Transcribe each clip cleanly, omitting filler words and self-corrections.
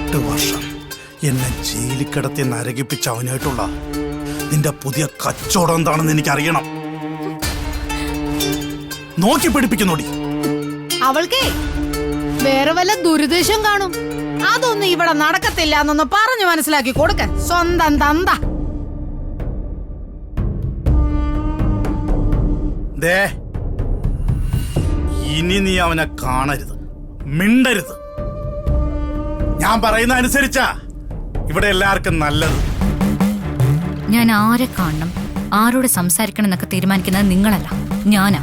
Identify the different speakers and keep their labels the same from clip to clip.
Speaker 1: 8 വർഷം എന്നെ ജയിലിൽ കിടത്തി നരകിപ്പിച്ച അവനായിട്ടുള്ള നിന്റെ പുതിയ കച്ചവടം എന്താണെന്ന് എനിക്ക് അറിയണം. നോക്കി പിടിപ്പിക്കുന്നോടി.
Speaker 2: അവൾക്കേ വേറെ വല്ല ദുരുദ്ദേശം കാണും. അതൊന്നും ഇവിടെ നടക്കത്തില്ല എന്നൊന്ന് പറഞ്ഞു മനസ്സിലാക്കി കൊടുക്ക. സ്വന്തം തന്ത.
Speaker 1: ദേ, ഇനി നീ അവനെ കാണരുത്, മിണ്ടരുത്. ഞാൻ പറയുന്ന അനുസരിച്ചാ ഇവിടെ എല്ലാവർക്കും നല്ലത്.
Speaker 3: ഞാൻ ആരെ കാണണം, ആരോട് സംസാരിക്കണം എന്നൊക്കെ തീരുമാനിക്കുന്നത് നിങ്ങളല്ല, ഞാനാ.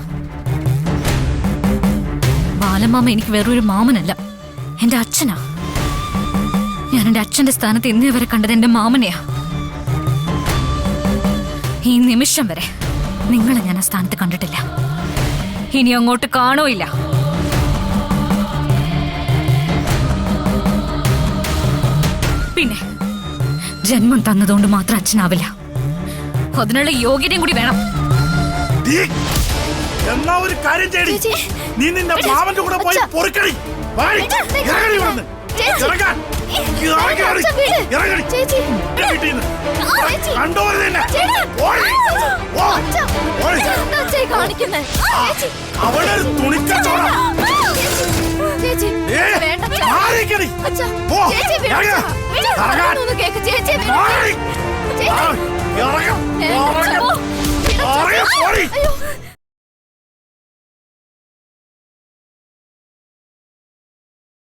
Speaker 3: ബാലമാമ എനിക്ക് വേറൊരു മാമനല്ല, എന്റെ അച്ഛനാ. ഞാൻ എന്റെ അച്ഛന്റെ സ്ഥാനത്ത് ഇന്നേ വരെ കണ്ടത് എന്റെ മാമനെയാ. ഈ നിമിഷം വരെ നിങ്ങളെ ഞാൻ ആ സ്ഥാനത്ത് കണ്ടിട്ടില്ല, ഇനി അങ്ങോട്ട് കാണുകയില്ല. പിന്നെ ജന്മം തന്നതുകൊണ്ട് മാത്രം അച്ഛനാവില്ല, അതിനുള്ള യോഗ്യതയും കൂടി വേണം.
Speaker 1: എന്നാ ഒരു കാര്യം ചെയ്യടി, നീ നിന്റെ മാമന്റെ കൂടെ പോയി പൊറുക്കടി. അവളൊരു തുണിക്കച്ചോടാ.